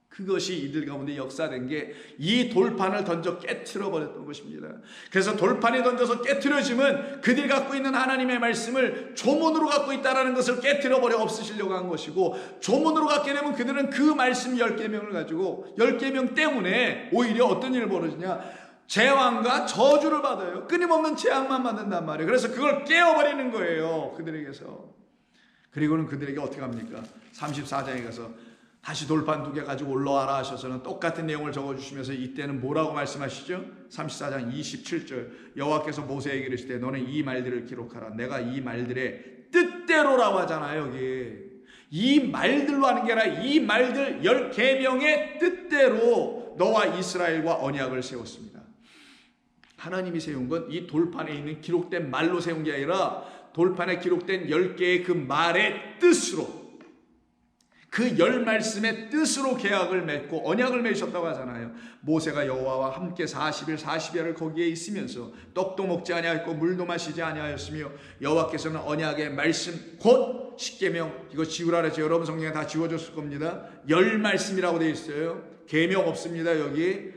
그것이 이들 가운데 역사된 게 이 돌판을 던져 깨트려 버렸던 것입니다. 그래서 돌판이 던져서 깨트려지면 그들이 갖고 있는 하나님의 말씀을 조문으로 갖고 있다는 것을 깨트려 버려 없으시려고 한 것이고, 조문으로 갖게 되면 그들은 그 말씀 10계명을 가지고 10계명 때문에 오히려 어떤 일이 벌어지냐, 재앙과 저주를 받아요. 끊임없는 재앙만 받는단 말이에요. 그래서 그걸 깨어버리는 거예요 그들에게서. 그리고는 그들에게 어떻게 합니까? 34장에 가서 다시 돌판 2개 가지고 올라와라 하셔서는 똑같은 내용을 적어주시면서 이때는 뭐라고 말씀하시죠? 34장 27절 여호와께서 모세에게 이르시되 너는 이 말들을 기록하라. 내가 이 말들의 뜻대로라고 하잖아요. 여기 이 말들로 하는 게 아니라 이 말들 10계명의 뜻대로 너와 이스라엘과 언약을 세웠습니다. 하나님이 세운 건 이 돌판에 있는 기록된 말로 세운 게 아니라 돌판에 기록된 10개의 그 말의 뜻으로, 그 10말씀의 뜻으로 계약을 맺고 언약을 맺으셨다고 하잖아요. 모세가 여호와와 함께 40일 40야를 거기에 있으면서 떡도 먹지 아니하였고 물도 마시지 아니하였으며 여호와께서는 언약의 말씀 곧 10계명, 이거 지우라 그랬죠. 여러분 성경에 다 지워졌을 겁니다. 10말씀이라고 되어 있어요. 계명 없습니다. 여기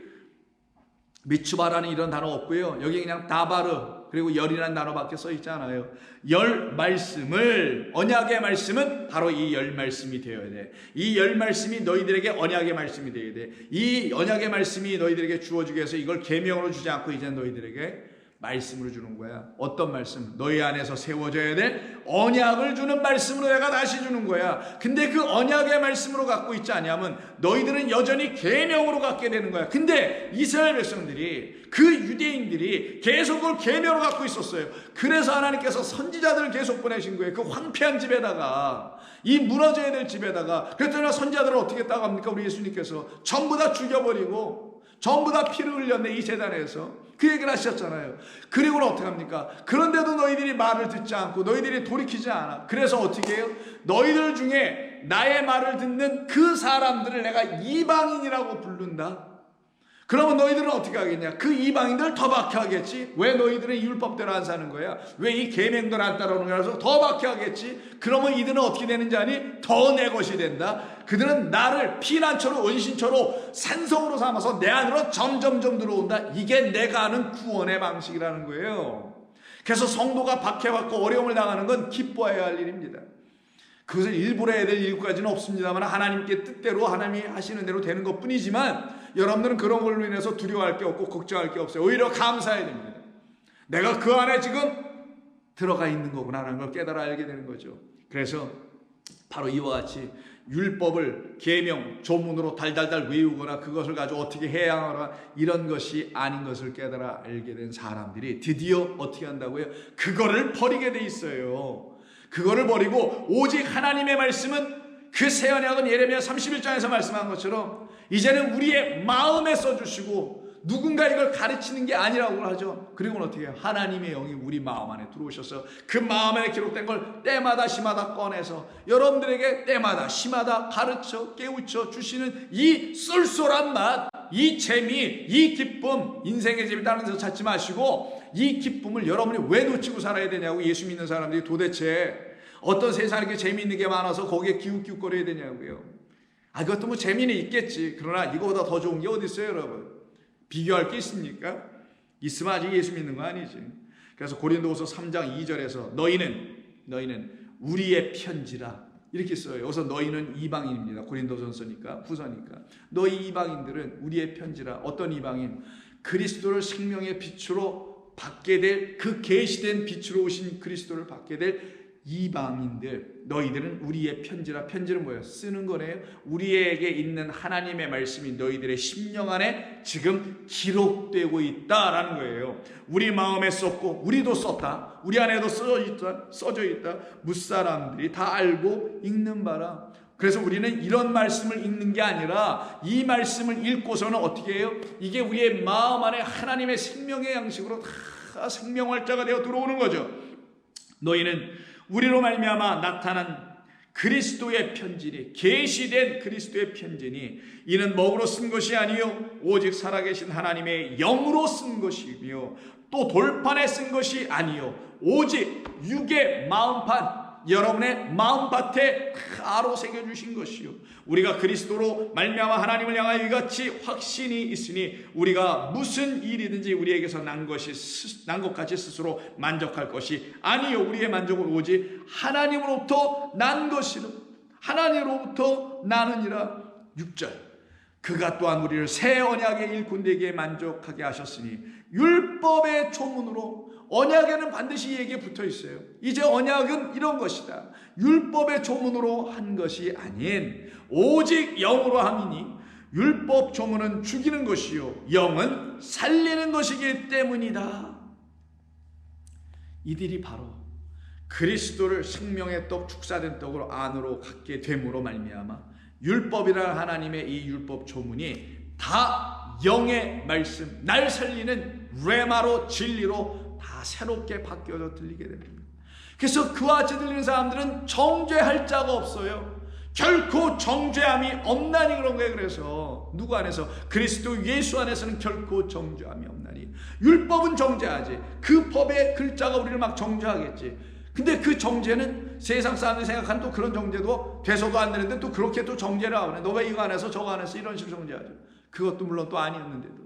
미추바라는 이런 단어 없고요. 여기 그냥 다바르 그리고 열이라는 단어밖에 써 있잖아요. 10말씀을, 언약의 말씀은 바로 이 10말씀이 되어야 돼. 이 10말씀이 너희들에게 언약의 말씀이 되어야 돼. 이 언약의 말씀이 너희들에게 주어지기 위해서 이걸 계명으로 주지 않고 이제 너희들에게 말씀으로 주는 거야. 어떤 말씀? 너희 안에서 세워져야 될 언약을 주는 말씀으로 내가 다시 주는 거야. 근데 그 언약의 말씀으로 갖고 있지 않냐면 너희들은 여전히 계명으로 갖게 되는 거야. 근데 이스라엘 백성들이, 그 유대인들이 계속 그걸 계명으로 갖고 있었어요. 그래서 하나님께서 선지자들을 계속 보내신 거예요. 그 황폐한 집에다가, 이 무너져야 될 집에다가. 그랬더니 선지자들을 어떻게 따갑니까? 우리 예수님께서 전부 다 죽여버리고 전부 다 피를 흘렸네, 이 제단에서. 그 얘기를 하셨잖아요. 그리고는 어떻게 합니까? 그런데도 너희들이 말을 듣지 않고 너희들이 돌이키지 않아. 그래서 어떻게 해요? 너희들 중에 나의 말을 듣는 그 사람들을 내가 이방인이라고 부른다. 그러면 너희들은 어떻게 하겠냐? 그 이방인들 더 박해하겠지. 왜 너희들은 율법대로 안 사는 거야? 왜 이 계명대로 안 따라오는 거야? 그래서 더 박해하겠지. 그러면 이들은 어떻게 되는지 아니? 더 내 것이 된다. 그들은 나를 피난처로 원신처로 산성으로 삼아서 내 안으로 점점점 들어온다. 이게 내가 아는 구원의 방식이라는 거예요. 그래서 성도가 박해받고 어려움을 당하는 건 기뻐해야 할 일입니다. 그것을 일부러 해야 될 이유까지는 없습니다만 하나님께 뜻대로 하나님이 하시는 대로 되는 것뿐이지만 여러분들은 그런 걸로 인해서 두려워할 게 없고 걱정할 게 없어요. 오히려 감사해야 됩니다. 내가 그 안에 지금 들어가 있는 거구나라는 걸 깨달아 알게 되는 거죠. 그래서 바로 이와 같이 율법을 계명, 조문으로 달달달 외우거나 그것을 가지고 어떻게 해야 하거나 이런 것이 아닌 것을 깨달아 알게 된 사람들이 드디어 어떻게 한다고요? 그거를 버리게 돼 있어요. 그거를 버리고 오직 하나님의 말씀은 그 새 언약은 예레미야 31장에서 말씀한 것처럼 이제는 우리의 마음에 써주시고 누군가 이걸 가르치는 게 아니라고 하죠. 그리고는 어떻게 해요? 하나님의 영이 우리 마음 안에 들어오셔서 그 마음 안에 기록된 걸 때마다 시마다 꺼내서 여러분들에게 때마다 시마다 가르쳐 깨우쳐 주시는 이 쏠쏠한 맛, 이 재미, 이 기쁨, 인생의 재미 다른 데서 찾지 마시고 이 기쁨을 여러분이 왜 놓치고 살아야 되냐고. 예수 믿는 사람들이 도대체 어떤 세상에 이렇게 재미있는 게 많아서 거기에 기웃기웃거려야 되냐고요. 그것도 뭐 재미는 있겠지. 그러나 이거보다 더 좋은 게 어디 있어요, 여러분? 비교할 게 있습니까? 있으면 아직 예수 믿는 거 아니지. 그래서 고린도후서 3장 2절에서 너희는 우리의 편지라 이렇게 써요. 여기서 너희는 이방인입니다. 고린도전서니까, 후서니까. 너희 이방인들은 우리의 편지라. 어떤 이방인? 그리스도를 생명의 빛으로 받게 될, 그 계시된 빛으로 오신 그리스도를 받게 될 이방인들, 너희들은 우리의 편지라. 편지는 뭐예요? 쓰는 거네요. 우리에게 있는 하나님의 말씀이 너희들의 심령 안에 지금 기록되고 있다라는 거예요. 우리 마음에 썼고 우리도 썼다. 우리 안에도 써져 있다. 무사람들이 다 알고 읽는 바라. 그래서 우리는 이런 말씀을 읽는 게 아니라 이 말씀을 읽고서는 어떻게 해요? 이게 우리의 마음 안에 하나님의 생명의 양식으로 다 생명활자가 되어 들어오는 거죠. 너희는 우리로 말미암아 나타난 그리스도의 편지니, 계시된 그리스도의 편지니, 이는 먹으로 쓴 것이 아니요 오직 살아계신 하나님의 영으로 쓴 것이며 또 돌판에 쓴 것이 아니요 오직 육의 마음판, 여러분의 마음밭에 가로 새겨주신 것이요 우리가 그리스도로 말미암아 하나님을 향하여 이같이 확신이 있으니 우리가 무슨 일이든지 우리에게서 난 것같이 스스로 만족할 것이 아니요 우리의 만족은 오직 하나님으로부터 난 것이라. 하나님으로부터 나느니라. 6절 그가 또한 우리를 새 언약의 일꾼되게 만족하게 하셨으니 율법의 조문으로. 언약에는 반드시 얘기에 붙어 있어요. 이제 언약은 이런 것이다. 율법의 조문으로 한 것이 아닌 오직 영으로 함이니 율법 조문은 죽이는 것이요 영은 살리는 것이기 때문이다. 이들이 바로 그리스도를 생명의 떡, 축사된 떡으로 안으로 갖게 됨으로 말미암아 율법이라는 하나님의 이 율법 조문이 다 영의 말씀, 날 살리는 레마로, 진리로 다 새롭게 바뀌어져 들리게 됩니다. 그래서 그와 같이 들리는 사람들은 정죄할 자가 없어요. 결코 정죄함이 없나니 그런 거예요. 그래서 누구 안에서? 그리스도 예수 안에서는 결코 정죄함이 없나니. 율법은 정죄하지. 그 법의 글자가 우리를 막 정죄하겠지. 근데 그 정죄는 세상 사람들이 생각하는 또 그런 정죄도 돼서도 안 되는데 또 그렇게 또 정죄를 하네. 너 왜 이거 안 해서 저거 안 해서 이런 식으로 정죄하죠. 그것도 물론 또 아니었는데도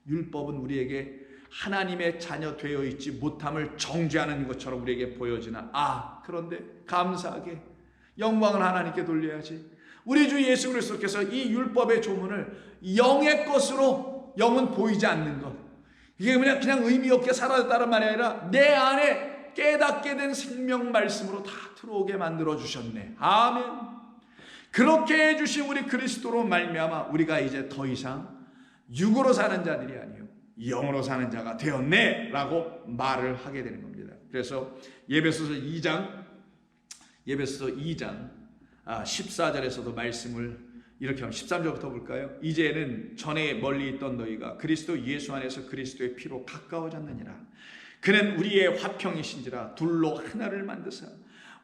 율법은 우리에게 하나님의 자녀 되어 있지 못함을 정죄하는 것처럼 우리에게 보여지나. 그런데 감사하게 영광을 하나님께 돌려야지. 우리 주 예수 그리스도께서 이 율법의 조문을 영의 것으로, 영은 보이지 않는 것, 이게 그냥 의미 없게 사라졌다는 말이 아니라 내 안에 깨닫게 된 생명 말씀으로 다 들어오게 만들어 주셨네. 아멘. 그렇게 해주신 우리 그리스도로 말미암아 우리가 이제 더 이상 육으로 사는 자들이 아니요 영으로 사는 자가 되었네 라고 말을 하게 되는 겁니다. 그래서 예배소서 2장 14절에서도 말씀을 이렇게 하면 13절부터 볼까요? 이제는 전에 멀리 있던 너희가 그리스도 예수 안에서 그리스도의 피로 가까워졌느니라. 그는 우리의 화평이신지라 둘로 하나를 만드사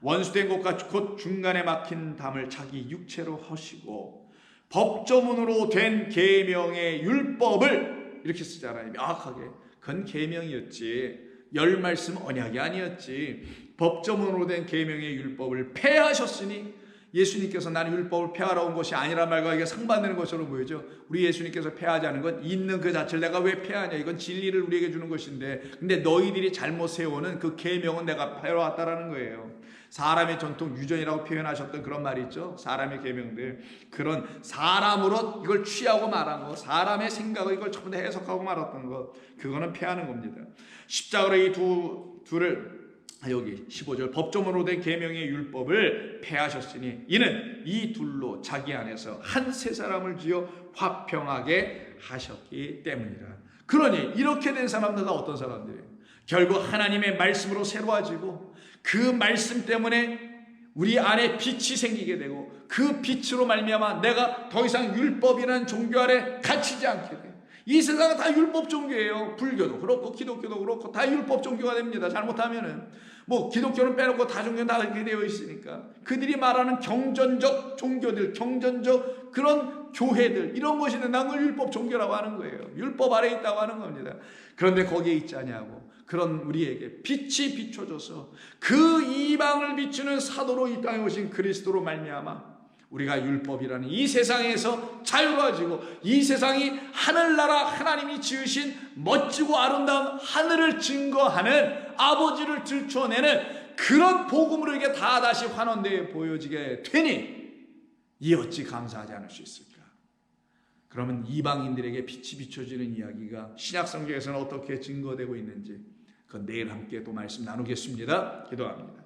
원수된 곳과 곧 중간에 막힌 담을 자기 육체로 허시고 법조문으로 된 계명의 율법을 이렇게 쓰잖아요. 명확하게. 그건 계명이었지. 열 말씀 언약이 아니었지. 법조문으로 된 계명의 율법을 폐하셨으니 예수님께서 나는 율법을 폐하러 온 것이 아니란 말과 이게 상반되는 것처럼 보이죠. 우리 예수님께서 폐하자는 건 있는 그 자체를 내가 왜 폐하냐. 이건 진리를 우리에게 주는 것인데 근데 너희들이 잘못 세우는 그 계명은 내가 폐하왔다라는 거예요. 사람의 전통 유전이라고 표현하셨던 그런 말이 있죠. 사람의 계명들. 그런 사람으로 이걸 취하고 말한 거, 사람의 생각을 이걸 전부 다 해석하고 말았던 것, 그거는 폐하는 겁니다. 십자가로 이 둘을 여기 15절 법조문으로 된 계명의 율법을 폐하셨으니 이는 이 둘로 자기 안에서 한 세 사람을 지어 화평하게 하셨기 때문이라. 그러니 이렇게 된 사람들 다 어떤 사람들이에요? 결국 하나님의 말씀으로 새로워지고 그 말씀 때문에 우리 안에 빛이 생기게 되고 그 빛으로 말미암아 내가 더 이상 율법이라는 종교 아래 갇히지 않게 돼. 이 세상은 다 율법 종교예요. 불교도 그렇고 기독교도 그렇고 다 율법 종교가 됩니다. 잘못하면은 뭐 기독교는 빼놓고 다 종교는 다 그렇게 되어 있으니까 그들이 말하는 경전적 종교들, 경전적 그런 교회들 이런 것이 된다는 걸 율법 종교라고 하는 거예요. 율법 아래에 있다고 하는 겁니다. 그런데 거기에 있지 아니하고 그런 우리에게 빛이 비춰져서 그 이방을 비추는 사도로 이 땅에 오신 그리스도로 말미암아 우리가 율법이라는 이 세상에서 자유로워지고 이 세상이 하늘나라 하나님이 지으신 멋지고 아름다운 하늘을 증거하는 아버지를 들춰내는 그런 복음으로 이게 다 다시 환원되어 보여지게 되니 이 어찌 감사하지 않을 수 있을까? 그러면 이방인들에게 빛이 비춰지는 이야기가 신약성경에서는 어떻게 증거되고 있는지 그건 내일 함께 또 말씀 나누겠습니다. 기도합니다.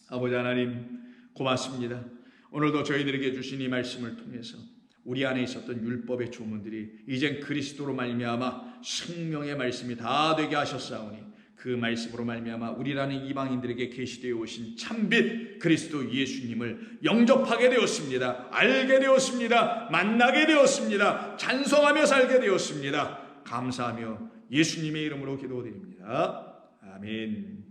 아버지 하나님 고맙습니다. 오늘도 저희들에게 주신 이 말씀을 통해서 우리 안에 있었던 율법의 조문들이 이젠 그리스도로 말미암아 생명의 말씀이 다 되게 하셨사오니 그 말씀으로 말미암아 우리라는 이방인들에게 계시되어 오신 참빛 그리스도 예수님을 영접하게 되었습니다. 알게 되었습니다. 만나게 되었습니다. 찬송하며 살게 되었습니다. 감사하며 예수님의 이름으로 기도드립니다. 아멘.